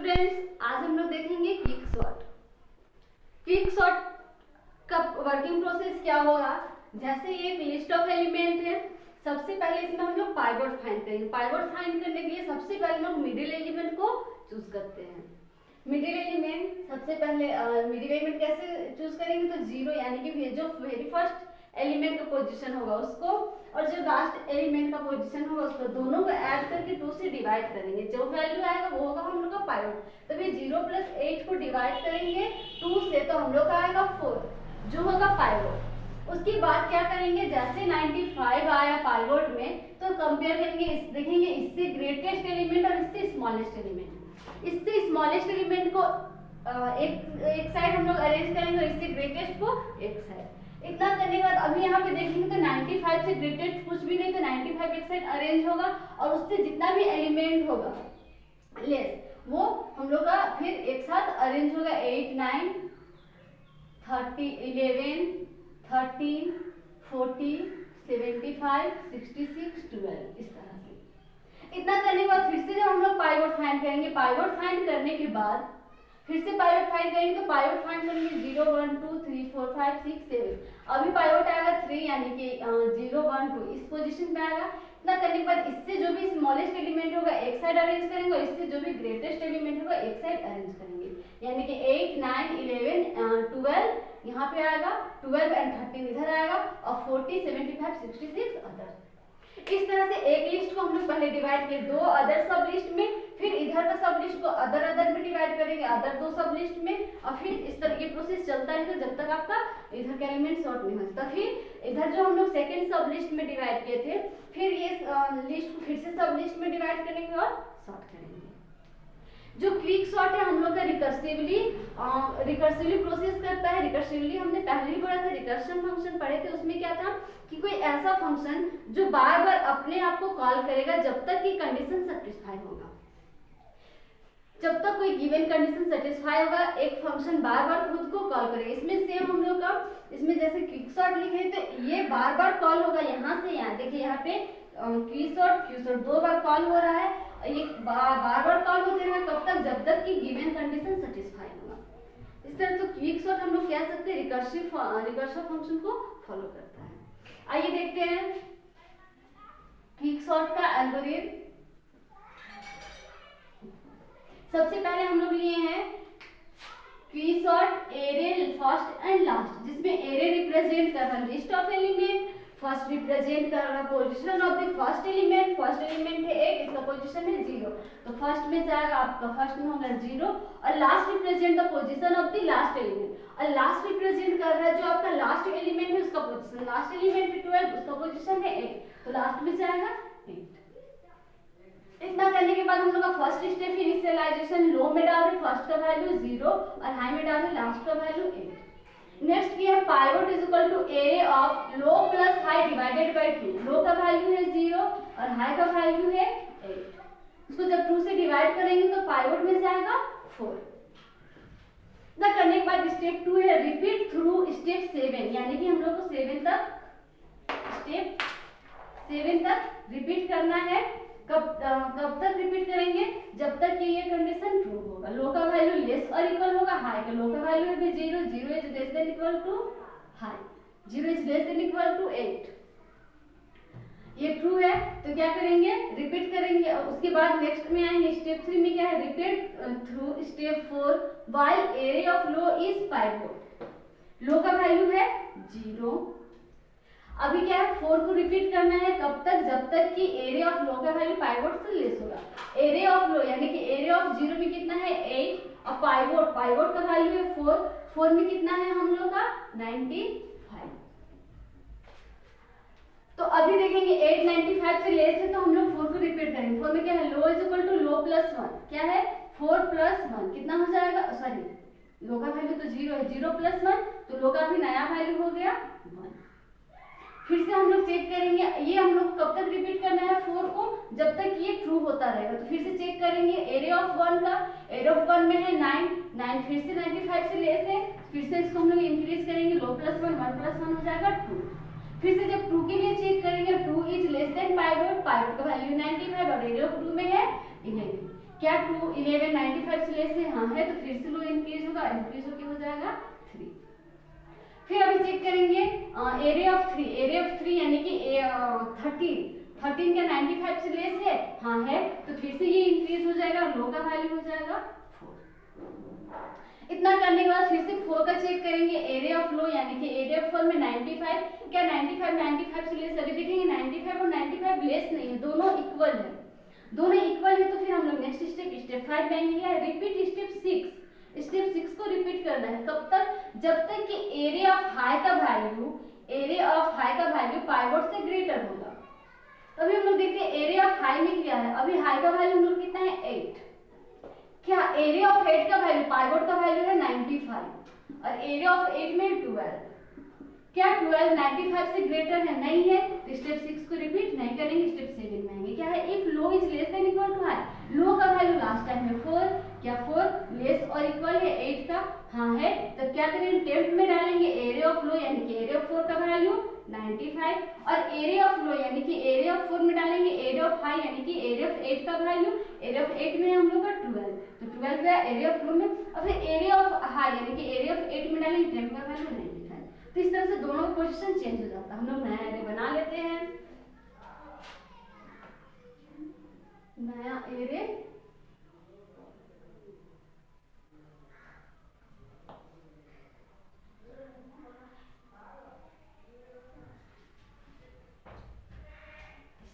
Friends, आज हम लोग देखेंगे क्विक सॉर्ट। क्विक सॉर्ट का वर्किंग प्रोसेस क्या होगा। जैसे ये एक लिस्ट ऑफ एलिमेंट है, सबसे पहले इसमें हम लोग पाइवट फाइंड करेंगे। पाइवट फाइंड करने के लिए सबसे पहले लोग मिडिल एलिमेंट को चूज करते हैं। मिडिल एलिमेंट सबसे पहले मिडिल एलिमेंट कैसे चूज करेंगे, तो जीरो यानी कि जो वेरी फर्स्ट एलिमेंट का पोजीशन होगा उसको और जो लास्ट एलिमेंट का पोजीशन होगा उसको, दोनों को ऐड करके 2 से डिवाइड करेंगे। जो वैल्यू आएगा वो होगा हम लोग का पाइवट। तब ये 0 + 8 को डिवाइड करेंगे 2 से, तो हम लोग का आएगा 4 जो होगा पाइवट। उसके बाद क्या करेंगे, जैसे 95 आया पाइवट में तो कंपेयर करेंगे, देखेंगे इससे ग्रेटेस्ट एलिमेंट और इससे स्मॉलेस्ट एलिमेंट। इससे स्मॉलेस्ट एलिमेंट को एक साइड हम लोग अरेंज करेंगे और इससे ग्रेटेस्ट को एक साइड। इतना करने के बाद अभी यहाँ पे देखेंगे तो 95 से ग्रेटेस्ट कुछ भी नहीं, तो 95 एक साइड अरेंज होगा और उससे जितना भी एलिमेंट होगा लेस वो हम लोग का फिर एक साथ अरेंज होगा। 8 9 30 11 13 14 75 66 12 इस तरह से। इतना करने के बाद फिर से जब हम लोग पाइवट फाइंड करेंगे, पाइवट फाइंड करने के बाद फिर से पाइवट फाइंड करेंगे, तो पाइवट फाइंड करेंगे 0 1 2 3 4 5 6 7। अभी पाइवट आएगा 3 यानी कि 0 1 2 इस पोजीशन पे आएगा। इतना करने के बाद इससे जो भी स्मॉलेस्ट एलिमेंट होगा एक साइड अरेंज करेंगे और इससे जो भी ग्रेटेस्ट एलिमेंट होगा एक साइड अरेंज करेंगे, यानी कि 8 9 11 12 यहाँ पे आएगा, 12 और 13 इधर आएगा और 40 75 66 अदर। इस तरह से एक लिस्ट को हम लोग पहले डिवाइड किए 2 अदर सब लिस्ट में, फिर इधर का सब लिस्ट को अदर में डिवाइड करेंगे अदर 2 सब लिस्ट में, और फिर इस तरह ये प्रोसेस चलता रहेगा जब तक आपका इधर का एलिमेंट सॉर्ट नहीं होता। फिर इधर जो हम लोग सेकंड सब लिस्ट में डिवाइड किए थे, फिर ये लिस्ट को फिर से सब लिस्ट में डिवाइड करेंगे और सॉर्ट करेंगे। जो क्विक सॉर्ट है हम लोग का रिकर्सिवली प्रोसेस करता है। रिकर्सिवली हमने पहले ही पढ़ा था, रिकर्शन फंक्शन पढ़े थे। उसमें क्या था कि कोई ऐसा फंक्शन जो बार बार अपने आप को कॉल करेगा जब तक कि कंडीशन सेटिस्फाई होगा। जब तक कोई गिवन कंडीशन सेटिस्फाई होगा एक फंक्शन बार बार खुद को कॉल करेगा। इसमें सेम हम लोग का, इसमें जैसे क्विक सॉर्ट लिखे तो ये बार बार कॉल होगा यहाँ से यहाँ। देखिए यहाँ पे क्विक सॉर्ट 2 बार कॉल हो रहा है, ये बार बार कॉल होते रहेगा कब तक, जब तक कि गिवन कंडीशन सेटिस्फाई होगा। इस तरह तो क्विक सॉर्ट हम लोग कह सकते हैं रिकर्सिव फंक्शन को फॉलो करता है। आइए देखते हैं क्विक सॉर्ट का एल्गोरिथम। सबसे पहले हम लोग लिए हैं quick sort array first and last, जिसमें एरे रिप्रेजेंट कर रहा है list of element, first represent कर रहा position of the first element. First element है 1, इसका पोजीशन है 0, तो फर्स्ट में जाएगा आपका, फर्स्ट में होगा 0। और last represent the position of the last element, और लास्ट रिप्रेजेंट कर रहा है जो आपका लास्ट एलिमेंट है उसका पोजीशन। लास्ट एलिमेंट है 12, उसका पोजीशन है 1, तो लास्ट में जाएगा 8। इतना करने के बाद हम लोग का फर्स्ट स्टेप इनिशियलाइजेशन, लो में डाल रहे फर्स्ट का वैल्यू 0 और हाई में डाल रहे लास्ट का वैल्यू 8। नेक्स्ट किया है pivot is equal to array of low plus high divided by 2। Low का वैल्यू है 0 और हाई का वैल्यू है 8। उसको जब 2 से डिवाइड करेंगे तो पाइवट में जाएगा 4। इतना करने के बाद स्टेप 2 है रिपीट थ्रू स्टेप 7, यानी कि हम लोग को 7 तक रिपीट करना है। कब तक रिपीट करेंगे, जब तक कि ये कंडीशन ट्रू होगा। लो का वैल्यू लेस और इक्वल होगा हाई का। लो का वैल्यू है 0, 0 is less than equal to high, 0 is less than equal to 8। ये ट्रू है तो क्या करेंगे, रिपीट करेंगे। और उसके बाद नेक्स्ट में आएंगे स्टेप 3 में, क्या है repeat through step 4 while array of low is pivot. Low का वैल्यू है 0। अभी क्या है 4 को रिपीट करना है कब तक, जब तक कि एरे ऑफ लो का वैल्यू पाइवट से लेस होगा। एरे ऑफ लो यानी कि एरे ऑफ 0 में कितना है 8 और पाइवट का वैल्यू है 4 में कितना है हम लोग का 95। तो अभी देखेंगे 8 95 से लेस है तो हम लोग 4 को रिपीट करेंगे। 4 में क्या है low is equal to low plus 1, क्या है 4 प्लस 1 कितना हो जाएगा, सॉरी लो का वैल्यू तो 0 है, 0 प्लस 1 तो लो का भी नया वैल्यू हो गया 1। फिर से हम लोग चेक करेंगे, ये हम लोग कब तक रिपीट करना है 4 को, जब तक ये ट्रू होता रहेगा। तो फिर से चेक करेंगे एरे ऑफ 1 का, एरे ऑफ 1 में है 9 फिर से 95 से लेस है, फिर से इसको हम लोग इंक्रीज करेंगे, लो प्लस 1 प्लस 1 हो जाएगा 2। फिर से जब 2 के लिए चेक करेंगे 2 इज लेस देन पाइवट का वैल्यू 95 और एरे ऑफ 2 में है 11। क्या 2 11 95 से लेस है? हाँ है, तो फिर से लो इंक्रीज होगा, इंक्रीज होके हो जाएगा 3। फिर अभी चेक करेंगे एरिया ऑफ 3, एरिया ऑफ 3 यानी कि 13 क्या 95 से लेस है? हाँ है, तो फिर से ये इंक्रीज हो जाएगा और लो का वैल्यू हो जाएगा 4। इतना करने के बाद फिर से 4 का चेक करेंगे, एरिया ऑफ लो यानी कि एरिया ऑफ 4 में 95, क्या 95 से लेस? अभी देखेंगे 95 और 95 लेस नहीं है, दोनों इक्वल है, दोनों इक्वल है। तो फिर हम लोग नेक्स्ट स्टेप 5 लेंगे, रिपीट स्टेप 6। स्टेप 6 को रिपीट करना है कब तक? जब तक कि एरिया ऑफ हाई का वैल्यू पाइवोट से ग्रेटर होगा। अभी हम लोग देखते हैं एरिया ऑफ हाई में क्या है। अभी हाई का वैल्यू हम लोग कितना है? 8। क्या एरिया ऑफ 8 का वैल्यू, पाइवोट का वैल्यू है 95 और एरिया ऑफ 8 में 12। क्या 12 95 से ग्रेटर है? नहीं है, तो स्टेप 6 को रिपीट नहीं करेंगे, स्टेप 7 में आएंगे। क्या है? If low is less than equal to high, low का वैल्यू लास्ट टाइम है 4, क्या 4 लेस और इक्वल है 8 का? हाँ है, तो क्या करेंगे? टेम्प में डालेंगे एरिया ऑफ लो यानी कि एरिया ऑफ 4 का वैल्यू 95 और एरिया ऑफ लो यानी कि एरिया ऑफ 4 में डालेंगे एरिया ऑफ हाई यानी कि एरिया ऑफ 8 का वैल्यू, एरिया ऑफ 8 में हम लोग का 12, तो 12 गया एरिया ऑफ लो में, और फिर एरिया ऑफ हाई यानी कि एरिया ऑफ 8 में डालेंगे टेम्प का वैल्यू 95। तो इस तरह से दोनों पोजीशन चेंज हो जाता है। हम लोग नया एरे बना लेते हैं, नया एरे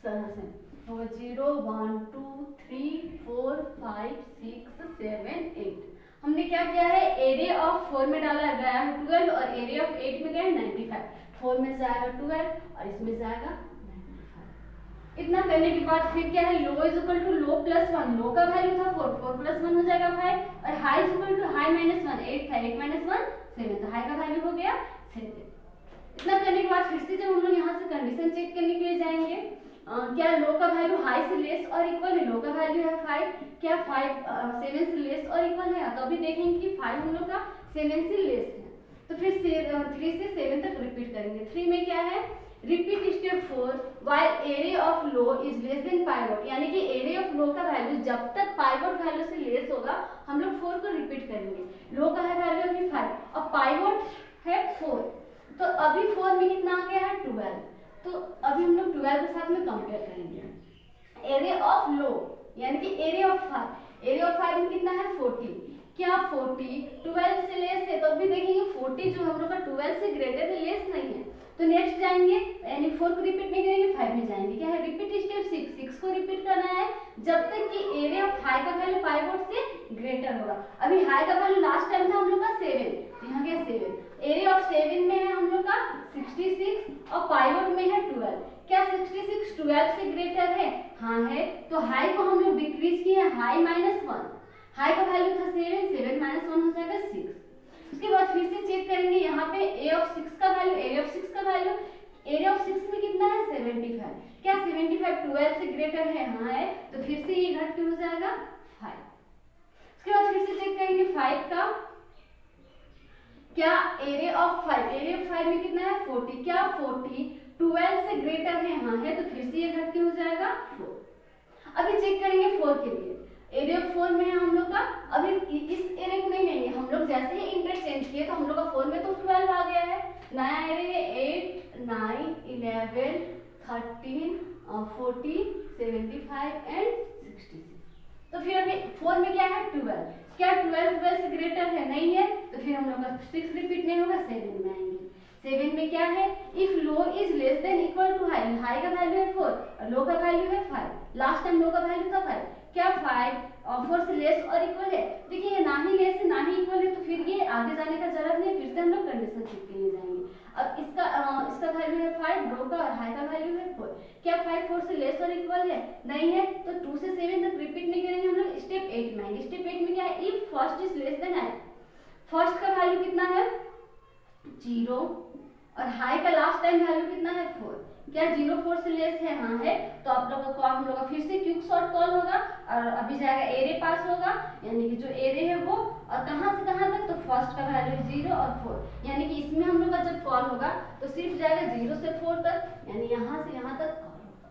तरह से 0 1 2 3 4 5 6 7 8। हमने क्या किया है? एरिया ऑफ 4 में डाला गया है 12 और एरिया ऑफ 8 में गया है 95। 4 में जाएगा 12 और इसमें जाएगा 95। इतना करने के बाद फिर क्या है? Low is equal to low plus 1, low का वैल्यू था 4, 4 प्लस 1 हो जाएगा 5 और high is equal to high minus 1, 8 था, 8 माइनस 1 7, तो हाई का वैल्यू हो गया 7। इतना करने के बाद फिर से जब हम लोग यहाँ से कंडीशन चेक करने के लिए जाएंगे, क्या लो का वैल्यू हाई से लेस और इक्वल है? लो का वैल्यू है 5, क्या 5 7 से लेस और इक्वल है? तो अभी देखेंगे कि 5 हम लोग का 7 से लेस है, तो फिर 3 से 7 तक रिपीट करेंगे। 3 में क्या है? Repeat step 4 while array of low is less then pivot, यानी कि एरिया ऑफ लो का वैल्यू जब तक पाइवोट वैल्यू से लेस होगा हम लोग 4 को रिपीट करेंगे। लो का है वैल्यू अभी 5 और पाइवोट है 4, तो अभी 4 में कितना आ गया है? 12, तो अभी हम लोग 12 के साथ में कंपेयर करेंगे। एरिया ऑफ लो यानी कि एरिया ऑफ 5, एरिया ऑफ 5 में कितना है? 40, क्या 40 12 से लेस है? तो अभी देखेंगे 40 जो हम लोग का 12 से ग्रेटर है, लेस नहीं है, तो नेक्स्ट जाएंगे यानी 4 को रिपीट नहीं करेंगे, 5 में जाएंगे। क्या है? रिपीट स्टेप 6 को रिपीट करना है जब तक कि एरिया ऑफ हाई का वैल्यू पाइवोट से ग्रेटर होगा। अभी हाई का वैल्यू लास्ट टाइम था हम लोग का 7, तो यहाँ गया 7, एरिया ऑफ 7 में है हम लोग का 66 और पाइवोट में है 12, क्या 66 12 से ग्रेटर है? हाँ है, तो हाई को हम लोग डिक्रीज किए, हाई माइनस 1, हाई का वैल्यू था 7, 7 माइनस 1 हो जाएगा 6। उसके बाद फिर से चेक करेंगे यहाँ पे ए ऑफ 6 का वैल्यू, एरिया ऑफ 6 का वैल्यू, एरिया ऑफ 6 में कितना है? 75, क्या 75 12 से ग्रेटर है? हाँ है, तो फिर से ये घट के हो जाएगा 5। उसके बाद फिर से चेक करेंगे 5 का, क्या एरिया ऑफ 5, एरिया ऑफ 5 में कितना है? 40, क्या 40 12 से ग्रेटर है? हाँ है, तो फिर से ये घट के हो जाएगा 4। अभी चेक करेंगे 4 के लिए, एरिया ऑफ 4 में है हम लोग का, अभी इस एरिया को नहीं लेंगे हम लोग, जैसे ही इंटरचेंज किए तो हम लोग का 4 में तो 12 आ गया है, नया एरिया है 8 9 11 13 40 75 एंड 66। तो फिर अभी 4 में क्या है? 12, क्या 12 से ग्रेटर है? नहीं है, तो फिर हम लोग का 6 रिपीट नहीं होगा, 7 में आएंगे। 7 में क्या है? If low is less than equal to high, high का वैल्यू है 4 और लो का वैल्यू है 5, लास्ट टाइम लो का वैल्यू था 5, क्या 5 और 4 से लेस और इक्वल है? देखिए ये ना ही लेस है ना ही इक्वल है, तो फिर ये आगे जाने का जरूरत नहीं, फिर से हम लोग कंडीशन चेक के लिए जाएंगे। अब इसका वैल्यू है 5, लो का और हाई का वैल्यू है 4, क्या 5 4 से लेस और इक्वल है? नहीं है, तो 2 से 7 तक रिपीट नहीं करेंगे हम लोग, स्टेप 8 में आएंगे। स्टेप 8 में क्या है? If first is less then high, first का वैल्यू कितना है? 0 और हाई का लास्ट टाइम वैल्यू कितना है? 4, क्या 0 4 से लेस है? हाँ है, तो आप लोगों को हम लोग का फिर से क्विक सॉर्ट कॉल होगा और अभी जाएगा एरे पास होगा, यानी कि जो एरे है वो, और कहाँ से कहाँ तक? तो फर्स्ट का वैल्यू 0 और 4, यानी कि इसमें हम लोग का जब कॉल होगा तो सिर्फ जाएगा 0 से 4 तक, यानी यहाँ से यहाँ तक कॉल होगा।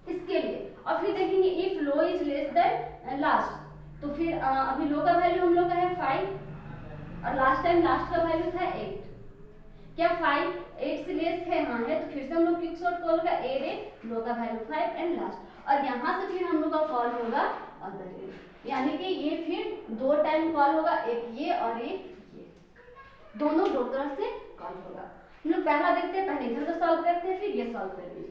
इसके लिए। और फिर देखेंगे if low is less then last, तो फिर अभी लो का वैल्यू हम लोग का है 5 और लास्ट टाइम लास्ट का वैल्यू था 8। क्या 5 8 से लेस है? हाँ है। तो फिर से हम लोग क्विक सॉर्ट कॉल होगा एरे, लो का वैल्यू 5 एंड लास्ट, और यहाँ से फिर हम लोग का कॉल होगा अदर एरे, यानी कि ये फिर 2 टाइम कॉल होगा, एक ये और एक ये, दोनों 2 तरह से कॉल होगा। हम लोग पहला देखते हैं, पहले इधर को सॉल्व करते हैं फिर ये सॉल्व करेंगे।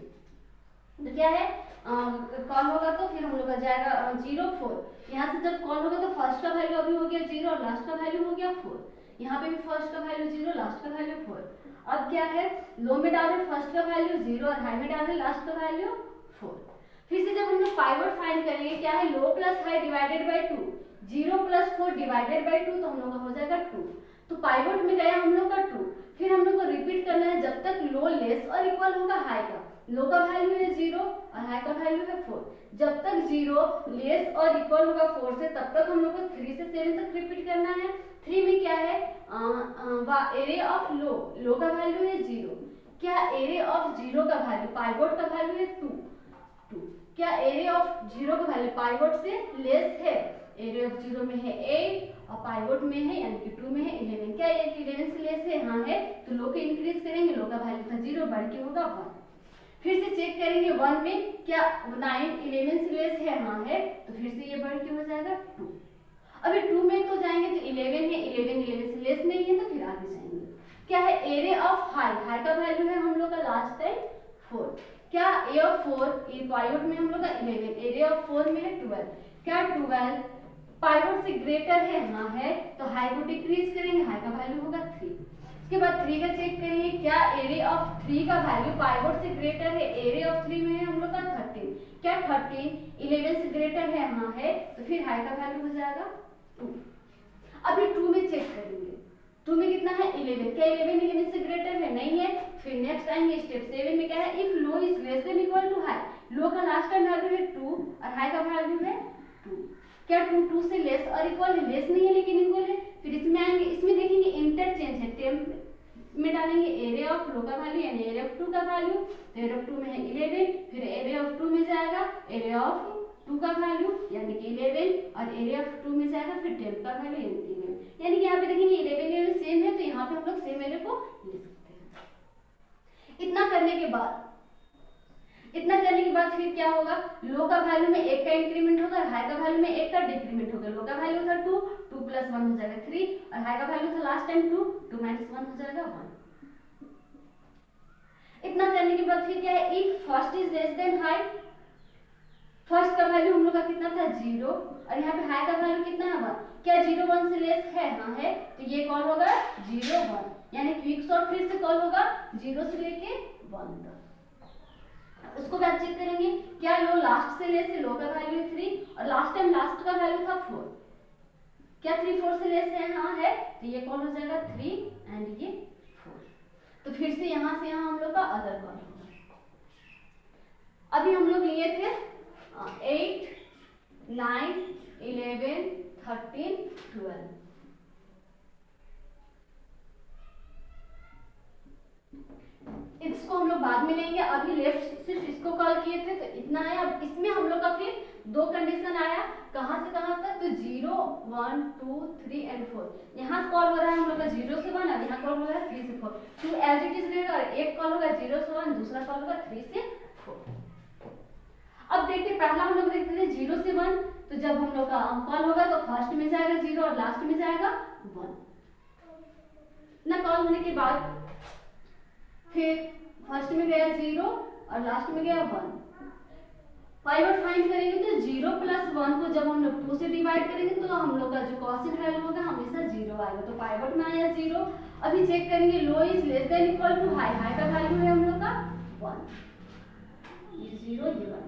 तो क्या है कॉल होगा तो फिर हम लोग का जाएगा 0 4, यहाँ से जब कॉल होगा तो फर्स्ट का वैल्यू अभी हो गया 0 और लास्ट का वैल्यू हो गया 4, यहाँ पे भी फर्स्ट का वैल्यू 0 लास्ट का वैल्यू 4। अब क्या है लो में डाले फर्स्ट का वैल्यू 0 और हाई में डाले लास्ट का वैल्यू 4। फिर से जब हम लोग पाइवट फाइंड करेंगे, क्या है low plus high divided by 2, 0 plus 4 divided by 2, तो हम लोग का हो जाएगा 2। तो पाइवट में गया हम लोग का 2, फिर हम लोग को रिपीट करना है जब तक लो लेस और इक्वल होगा हाई का। लो का वैल्यू है 0 और हाई का वैल्यू है 4, जब तक 0 लेस और इक्वल होगा 4 से तब तक हम लोग को 3 से 7 तक रिपीट करना है। 3 में क्या है एरे ऑफ लो का वैल्यू है 0, क्या एरे ऑफ 0 का वैल्यू पाइवट का वैल्यू है 2, क्या एरे ऑफ 0 का वैल्यू पाइवट से लेस है? एरे ऑफ 0 में है 8 और पाइवट में है यानी कि 2 में है 11, क्या ये 11 से लेस है? हाँ है। तो लो को इंक्रीज करेंगे, लो का वैल्यू था 0 बढ़ के होगा 1। फिर से चेक करेंगे 1 में क्या 9 11 से लेस है? हाँ है। तो फिर से ये बढ़ के हो जाएगा 2। अभी 2 में तो जाएंगे तो 11 है, 11 से लेस नहीं है तो फिर आगे जाएंगे। क्या है एरे ऑफ हाई का वैल्यू है हम लोग का लास्ट टाइम 4, क्या ए ऑफ 4 ये पाइवट में हम लोग का 11, एरे ऑफ 4 में है 12, क्या 12 पाइवट से ग्रेटर है? हाँ है। तो हाई को डिक्रीज करेंगे, हाई का वैल्यू होगा 3। उसके बाद 3 का चेक करेंगे, क्या एरे ऑफ 3 का वैल्यू पाइवट से ग्रेटर है? एरे ऑफ 3 में है हम लोग का 13, क्या 13 11 से ग्रेटर है? हाँ है। तो फिर हाई का वैल्यू हो जाएगा 2। अभी 2 में चेक करेंगे, 2 में कितना है 11, क्या 11 11 से ग्रेटर है? नहीं है। फिर नेक्स्ट आएंगे स्टेप 7 में, क्या है if low is less than equal to high, low का लास्ट टाइम वैल्यू है 2 और हाई का वैल्यू है 2, क्या 2 से लेस और इक्वल है? लेस नहीं है लेकिन इक्वल है। फिर इसमें आएंगे, इसमें देखेंगे इंटरचेंज है, टेम्प में डालेंगे एरे ऑफ लो का वैल्यू यानी एरे ऑफ 2 का वैल्यू, तो एरे ऑफ 2 में है 11, फिर एरे ऑफ 2 में जाएगा एरे ऑफ 2 का वैल्यू यानी कि 11 और एरे ऑफ 2 में जाएगा फिर टेम्प का वैल्यू यानी कि 11, यानी कि यहाँ पे देखेंगे 11 सेम है तो यहाँ पे हम लोग सेम एरे को ले सकते हैं। इतना करने के बाद फिर क्या होगा, लो का वैल्यू में 1 का इंक्रीमेंट होगा, हाई का वैल्यू में 1 का डिक्रीमेंट होगा। लो का वैल्यू था 2 प्लस 1 हो जाएगा 3 और हाई का वैल्यू था लास्ट टाइम 2 माइनस 1 हो जाएगा 1। इतना करने के बाद फिर क्या है if first is less then high, first का वैल्यू हम लोग का कितना था 0 और यहाँ पे हाई का वैल्यू कितना है 1, क्या 0 1 से लेस है? हाँ है। तो ये कॉल होगा 0 1 यानी क्विक सॉर्ट फिर से कॉल होगा 0 से लेके 1 तक। उसको बाद चेक करेंगे, क्या लो लास्ट से लेस है? लो का वैल्यू 3 और लास्ट टाइम लास्ट का वैल्यू था 4, क्या 3 4 से लेस है? हाँ है। तो ये कॉल हो जाएगा 3 एंड ये 4। तो फिर से यहाँ हम लोग का अदर कॉल होगा। अभी हम लोग लिए थे 8 9 11 13 12, इसको हम लोग बाद में लेंगे। अभी लेफ्ट सिर्फ इसको कॉल किए थे तो इतना आया। अब इसमें हम लोग का फिर 2 कंडीशन आया, कहाँ से कहाँ तक? तो 0 1 2 3 एंड 4, यहाँ कॉल हो रहा है हम लोग का 0 से 1 और यहाँ कॉल हो रहा है 3 से 4, 2 एज इट इज रहेगा और एक कॉल होगा 0 से 1, दूसरा कॉल होगा 3 से 4। अब देखते पहला हम लोग देखते थे 0 से 1, तो जब हम लोग का कॉल होगा तो फर्स्ट में जाएगा 0 और लास्ट में जाएगा 1 ना। कॉल होने के बाद फिर फर्स्ट में गया 0 और लास्ट में गया 1, पाइवट फाइंड करेंगे तो 0 प्लस 1 को जब हम लोग 2 से डिवाइड करेंगे तो हम लोग का जो क्वोशिएंट वैल्यू होगा हमेशा 0 आएगा, तो पाइवट में आया 0। अभी चेक करेंगे low is less than equal to high, high का वैल्यू है हम लोग का 1, ये 0 ये 1,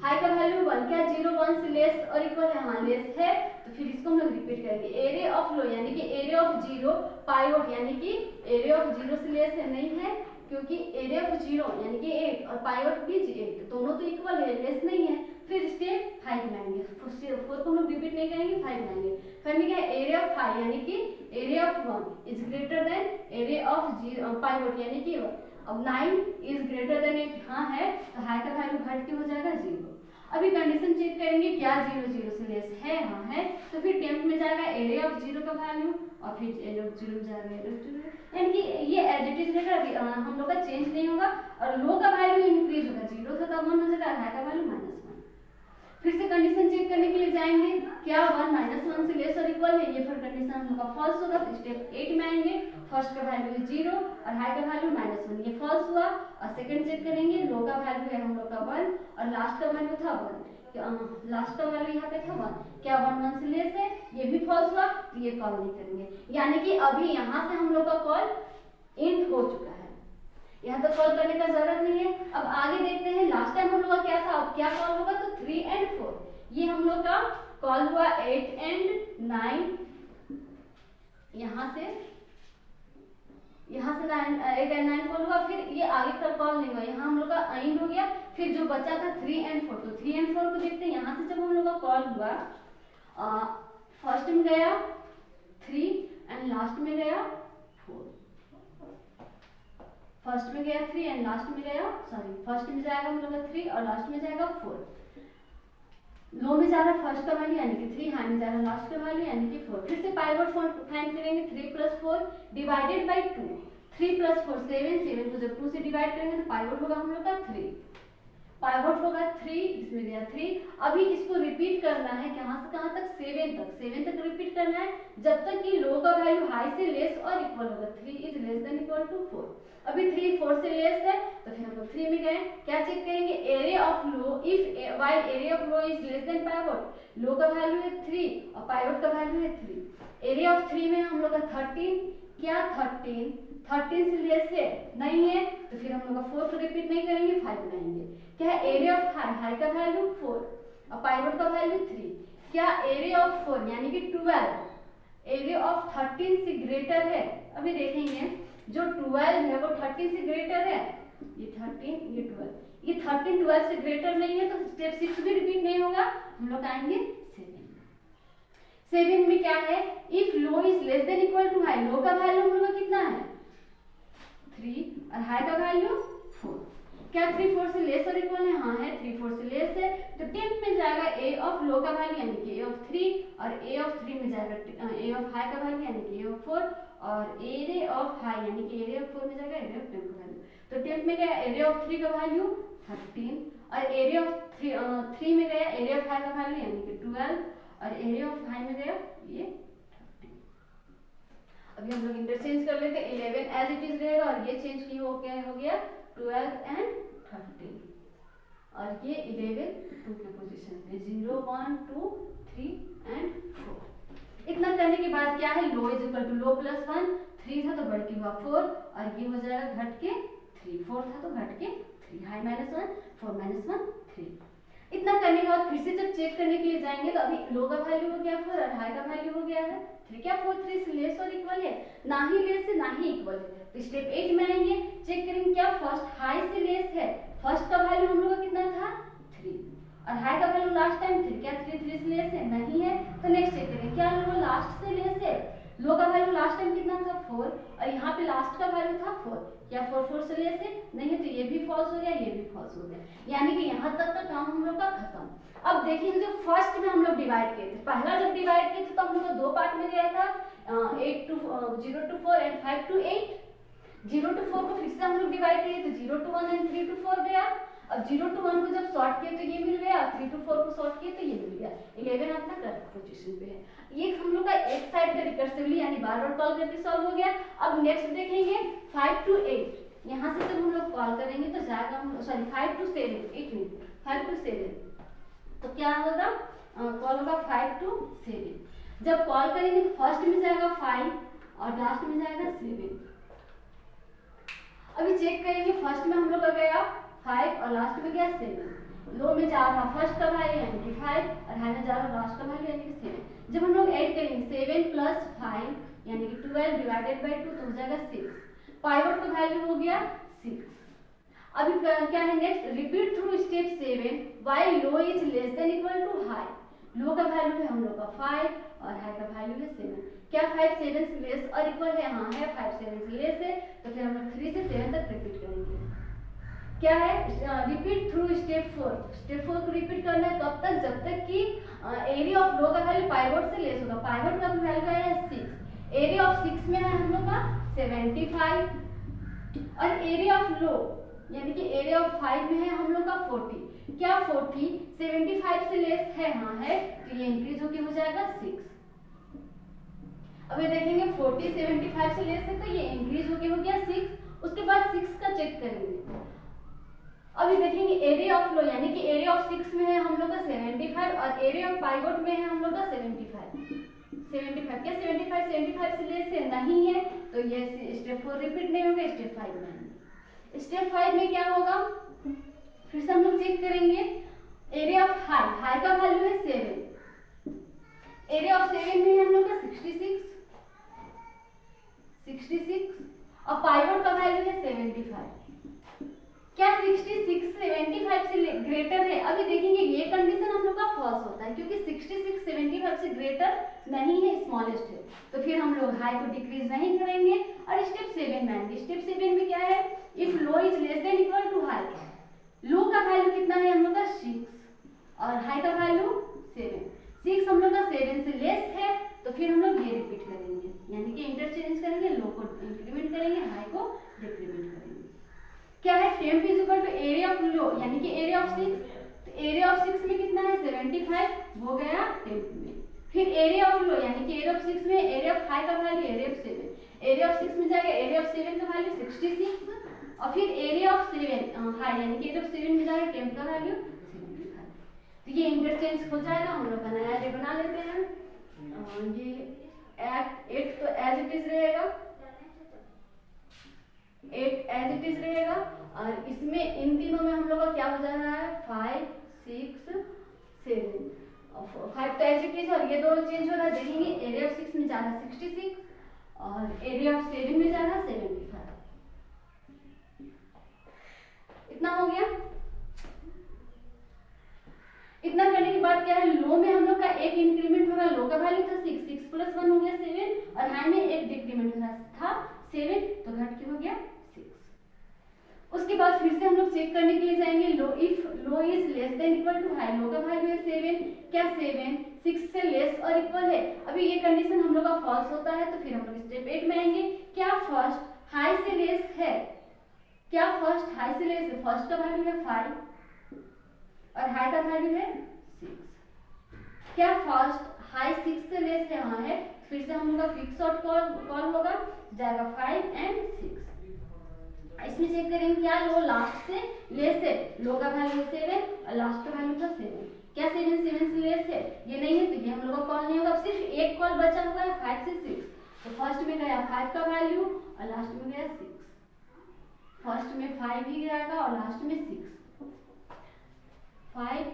हाई का वैल्यू 1, क्या 0 1 से लेस और इक्वल है? हाँ लेस है। तो फिर इसको हम लोग रिपीट करेंगे, एरे ऑफ लो यानी कि एरे ऑफ 0 पाइवट यानी कि एरे ऑफ 0 से लेस है नहीं है, क्योंकि एरे ऑफ 0 यानी कि 8 और पाइवट भी 8, दोनों तो इक्वल है, लेस नहीं है। फिर स्टेप 5 लाएंगे, 4 को हम लोग रिपीट नहीं करेंगे, 5 लाएंगे। 5 में क्या है एरे ऑफ 5 यानी कि array of 1 is greater than array of pivot यानी कि अब 9 इज ग्रेटर देन 8 हाँ है, तो हाई का वैल्यू घट के हो जाएगा 0। अभी कंडीशन चेक करेंगे क्या 0 0 से लेस है, हाँ है, तो फिर टेम्प में जाएगा एरिया ऑफ 0 का वैल्यू और फिर एरिया ऑफ 0 में जाएगा एरिया ऑफ 0, यानी कि ये एज इट इज रहेगा, हम लोग का चेंज नहीं होगा और लो का वैल्यू इंक्रीज होगा, 0 था तब 1 हो जाएगा, हाई का वैल्यू -1। फिर से कंडीशन चेक करने के लिए जाएंगे, क्या 1 -1 से लेस और इक्वल है, ये फिर कंडीशन हम लोग का फॉल्स होगा, तो स्टेप 8 में आएंगे, फर्स्ट का वैल्यू 0 और हाई का वैल्यू -1, ये फॉल्स हुआ। और सेकंड चेक करेंगे, लो का वैल्यू है हम लोग का 1 और लास्ट का वैल्यू था 1, लास्ट का वैल्यू यहाँ पे था 1, क्या 1 1 से लेस है, ये भी फॉल्स हुआ, तो ये कॉल नहीं करेंगे, यानी कि अभी यहाँ से हम लोग का कॉल एंड हो चुका है, यहाँ तो कॉल करने का जरूरत नहीं है। अब आगे देखते हैं, लास्ट टाइम हम लोग का क्या था, अब क्या कॉल होगा, तो 3 एंड 4, ये हम लोग का कॉल हुआ 8 एंड 9, यहाँ से 8 एंड 9 कॉल हुआ, फिर ये आगे का कॉल नहीं हुआ, यहाँ हम लोग का एंड हो गया, फिर जो बचा था 3 एंड 4, तो 3 एंड 4 को देखते हैं, यहाँ से जब हम लोग का कॉल हुआ, फर्स्ट में गया 3 एंड लास्ट में गया 4, फर्स्ट में गया 3 एंड लास्ट में गया, सॉरी फर्स्ट में जाएगा हम लोग का 3 और लास्ट में जाएगा 4, लो में जा रहा फर्स्ट का वैल्यू यानी कि 3, हाई में जा रहा लास्ट का वैल्यू यानी कि 4। फिर से पाइवट फाइंड करेंगे, 3 + 4 डिवाइडेड बाय 2, 3 + 4 7, 7 को जब 2 से डिवाइड करेंगे तो पाइवट होगा हम लोग का 3, पाइवट होगा 3, इसमें गया 3। अभी इसको रिपीट करना है, कहाँ से कहाँ तक, 7 तक रिपीट करना है, जब तक कि लो का वैल्यू हाई से लेस और इक्वल होगा, 3 is less than equal to 4। अभी 3 4 से लेस है, तो फिर हम लोग 3 में गए, क्या चेक करेंगे, array of low, if while array of low is less than pivot, low का वैल्यू है 3 और पाइवट का वैल्यू है 3, एरिया ऑफ 3 में हम लोग का 13, क्या 13 से लेस है नहीं है, तो फिर हम लोग का 4 को रिपीट नहीं करेंगे, 5 बनाएंगे, क्या है एरिया ऑफ हाई का वैल्यू 4 और पाइवट का वैल्यू 3, क्या एरिया ऑफ 4 यानी कि 12, एरिया ऑफ 13 से ग्रेटर है, अभी देखेंगे जो 12 है वो 13 से ग्रेटर है, ये 13 ये 12, ये 13 12 से ग्रेटर नहीं है, तो स्टेप 6 भी रिपीट नहीं होगा, हम लोग आएंगे 7 में क्या है, if low is less than equal to high, low का वैल्यू हम लोग का कितना है 3 और हाई का वैल्यू 4, क्या 3 4 से लेस और इक्वल है, हाँ है 3 4 से लेस है, तो टेम्प में जाएगा ए ऑफ लो का वैल्यू यानी कि ए ऑफ 3 और ए ऑफ 3 में जाएगा ए ऑफ हाई का वैल्यू यानी कि ए ऑफ 4 और एरिया ऑफ हाई यानी कि एरिया ऑफ 4 में जाएगा एरिया ऑफ टेम्प का वैल्यू, तो टेम्प में गया एरिया ऑफ 3 का वैल्यू 13 और एरिया ऑफ 3 में गया एरिया ऑफ हाई का वैल्यू यानी कि 12 और एरिया ऑफ हाई में गया ये 13। अभी हम लोग इंटरचेंज कर लेते, 11 एज इट इज रहेगा और ये चेंज की हो गया 12 एंड 13 और ये 11 2 के पोजीशन पे 0 1 2 3 एंड 4। इतना करने के बाद क्या है, low is equal to low plus 1, 3 था तो बढ़ के हुआ 4 और ये हो जाएगा घट के 3, 4 था तो घट के 3, हाई -1 4 -1 3। इतना करने के बाद फिर से जब चेक करने के लिए जाएंगे तो अभी लो का वैल्यू हो गया 4 और हाई का वैल्यू हो गया है 3, क्या 4 3 से लेस और इक्वल है, ना ही लेस है ना ही इक्वल है, तो स्टेप 8 में आएंगे, चेक करेंगे क्या फर्स्ट हाई से लेस है, फर्स्ट का वैल्यू हम लोग का कितना था 3 और हाई का वैल्यू लास्ट टाइम 3, क्या 3 3 से लेस है नहीं है, तो नेक्स्ट चेक करेंगे क्या लो लास्ट से लेस है, लो का वैल्यू लास्ट टाइम कितना था 4 और यहाँ पे लास्ट का वैल्यू था 4, क्या 4 4 से लेस है नहीं है, तो ये भी फॉल्स हो गया ये भी फॉल्स हो गया, यानी कि यहाँ तक का काम हम लोग का खत्म। अब देखिए जो फर्स्ट में हम लोग डिवाइड किए थे, पहला जब डिवाइड किए थे तो हम लोग का दो पार्ट में गया था 0 to 4 एंड 5 to 8, 0 to 4 को फिर से हम लोग डिवाइड किए तो 0 to 1 एंड 3 to 4 गया, अब 0 to 1 को जब सॉर्ट किए तो ये मिल गया, 3 to 4 को सॉर्ट किए तो ये मिल गया, 11 अपना करेक्ट पोजीशन पे है। ये हम लोग का एक साइड का रिकर्सिवली यानी बार बार कॉल करके सॉल्व हो गया। अब नेक्स्ट देखेंगे 5 to 8, यहाँ से जब हम लोग कॉल करेंगे तो जाएगा, सॉरी 5 to 7, 8 नहीं 5 to 7, तो क्या होगा कॉल होगा 5 to 7, जब कॉल करेंगे तो फर्स्ट में जाएगा 5 और लास्ट में जाएगा 7। अभी चेक करेंगे फर्स्ट में हम लोग का गया 5 और लास्ट में गया 7, लो में जा रहा फर्स्ट का वैल्यू यानी कि 5 और हाई में जा रहा लास्ट का वैल्यू यानी कि 7। जब हम लोग ऐड करेंगे 7 + 5 यानी कि 12 डिवाइडेड बाय 2 तो हो जाएगा 6, पाइवट का वैल्यू हो गया 6। अभी क्या है next, repeat through step 7 while low is less than equal to high, low का वैल्यू है हम लोग का 5 और हाई का वैल्यू है 7। क्या 5 7 से लेस और इक्वल है? हाँ है, 5 7 से लेस है, तो फिर हम लोग 3 से 7 तक रिपीट करेंगे। क्या है? Repeat through step 4। स्टेप 4 को रिपीट करना है कब तक? जब तक कि एरिया ऑफ लो का वैल्यू पाइवोट से लेस होगा। पाइवोट का वैल्यू है 6, एरिया ऑफ 6 में है हम लोग का 75 और एरिया ऑफ लो यानी कि एरिया ऑफ 5 में है हम लोग का 40। क्या 40 75 से लेस है? हाँ है, तो ये इंक्रीज होके हो जाएगा 6। अब ये देखेंगे 40 75 से लेस है तो ये इंक्रीज होके हो गया 6। उसके बाद 6 का चेक करेंगे। अभी देखेंगे एरिया ऑफ लो यानी कि एरिया ऑफ 6 में है हम लोग का 75 और एरिया ऑफ पाइवोट में है हम लोग का 75। क्या 75 से लेस है? नहीं है, तो ये स्टेप 4 रिपीट नहीं होगा, स्टेप 5 में है। स्टेप 5 में क्या होगा? फिर से हम लोग चेक करेंगे एरिया ऑफ हाई का वैल्यू है 7, एरिया ऑफ 7 में हम लोग का 66 और पाइवोट का वैल्यू है 75। क्या 66 75 से ग्रेटर है? अभी देखेंगे ये कंडीशन हम लोग का फॉल्स होता है क्योंकि 66 75 से ग्रेटर नहीं है, स्मॉलेस्ट है, तो फिर हम लोग हाई को डिक्रीज नहीं करेंगे और स्टेप 7 में आएंगे। स्टेप 7 में क्या है? If low is less than equal to high. Low का वैल्यू कितना है हम लोग का 6 और हाई का वैल्यू 7। 6 हम लोग का 7 से लेस है, तो फिर हम लोग ये रिपीट करेंगे यानी कि इंटरचेंज करेंगे, लो को इंक्रीमेंट करेंगे, हाई को डिक्रीमेंट करेंगे। क्या है? Temp is equal to array of low यानी कि एरिया ऑफ 6, तो एरिया ऑफ 6 में कितना है? 75 हो गया टेम्प में। फिर एरिया ऑफ लो यानी कि एरिया ऑफ 6 में एरिया ऑफ हाई का value area of 7, area of 6 में जाएगा एरिया ऑफ 7 का वैल्यू 66 और फिर एरिया ऑफ 7 हाई यानी कि एरिया ऑफ 7 में जाएगा टेम्प का वैल्यू 75। तो ये इंटरचेंज हो जाएगा। हम लोग का नया रे बना लेते हैं। ये 8 तो एज इट इज रहेगा, 8 एज इट इज रहेगा और इसमें इन तीनों में हम लोग का क्या हो जा रहा है? 5 6 7 और 5 तो एज इट इज और ये दोनों चेंज हो रहा है। देखेंगे एरिया ऑफ 6 में जा रहा है 66 और एरिया ऑफ 7 में जा रहा है 75। इतना हो गया। इतना करने के बाद क्या है? लो में हम लोग का एक इंक्रीमेंट हो रहा है, लो का वैल्यू था 6 प्लस 1 हो गया 7 और हाई में एक डिक्रीमेंट हो रहा था 7 तो घट के हो गया 6। उसके बाद फिर से हम लोग चेक करने के लिए जाएंगे low, if low is less than equal to high. Low का वैल्यू है 7, क्या 7 6 से लेस और इक्वल है? अभी ये कंडीशन हम लोग का फॉल्स होता है, तो फिर हम लोग स्टेप 8 में आएंगे। क्या फर्स्ट हाई से लेस है? क्या फर्स्ट हाई से लेस है? फर्स्ट का वैल्यू है 5 और हाई का वैल्यू है 6। क्या फर्स्ट हाई 6 से लेस है? हाँ है, फिर से हम लोग का क्विक सॉर्ट कॉल होगा, जाएगा 5 एंड 6। इसमें चेक करेंगे क्या लो लास्ट से लेस है? लो का वैल्यू 7 और लास्ट का वैल्यू था 7। क्या 7 7 से लेस है? ये नहीं है, तो ये हम लोग का कॉल नहीं होगा। सिर्फ एक कॉल बचा हुआ है 5 से 6, तो फर्स्ट में गया 5 का वैल्यू और लास्ट में गया 6। फर्स्ट में 5 ही जाएगा और लास्ट में 6। 5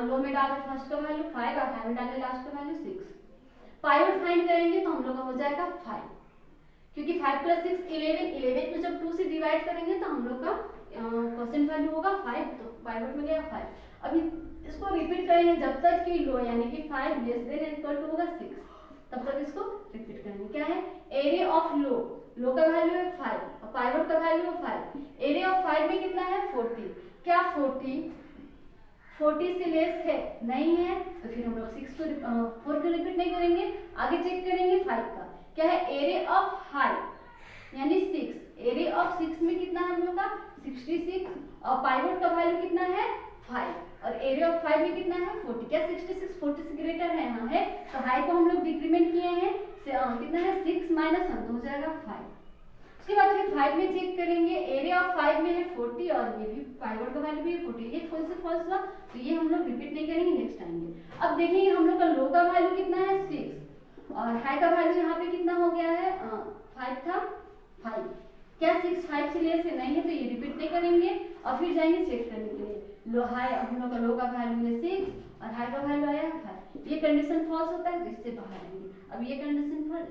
लो में डाले फर्स्ट का वैल्यू 5 और हाई में डाले लास्ट का वैल्यू 6। पाइवट फाइंड करेंगे तो हम लोग का हो जाएगा 5, क्योंकि 5 प्लस 6 11 को जब 2 से डिवाइड करेंगे तो हम लोग का क्वोशिएंट वैल्यू होगा 5, तो पाइवट में गया 5। अभी इसको रिपीट करेंगे जब तक कि लो यानी कि 5 लेस देन इक्वल टू होगा 6, तब तक इसको रिपीट करेंगे। क्या है? एरिया ऑफ लो का वैल्यू है 5 और पाइवट का वैल्यू है 5। एरिया ऑफ 5 में कितना है? 40। क्या 40 से लेस है? नहीं है, तो फिर हम लोग 4 को रिपीट नहीं करेंगे, आगे चेक करेंगे 5 का। क्या है? एरिया ऑफ हाई यानी 6, एरिया ऑफ 6 में कितना है हम लोग का? 66 और पाइवट का वैल्यू कितना है? 5 और एरिया ऑफ 5 में कितना है? 40। क्या 66 40 से ग्रेटर है? हाँ है, तो हाई को हम लोग डिक्रीमेंट किए हैं, कितना है? 6 माइनस 1 तो हो जाएगा 5। उसके बाद फिर 5 में चेक करेंगे, एरिया ऑफ 5 में है 40 और ये भी पाइवट का वैल्यू भी है 40। ये फॉल्स से फॉल्स हुआ, तो ये हम लोग रिपीट नहीं करेंगे, नेक्स्ट आएंगे। अब देखेंगे हम लोग का लो का वैल्यू कितना है? 6 और हाई का वैल्यू यहाँ पे कितना हो गया है? 5 था 5। क्या 6 5 से लेस है? नहीं है, तो ये रिपीट नहीं करेंगे और फिर जाएंगे चेक करने के लिए लो हाई। हम लोग का लो का वैल्यू है 6 और हाई का वैल्यू आया है 5। ये कंडीशन फॉल्स होता है, तो इससे बाहर आएंगे। अब ये कंडीशन फॉल्स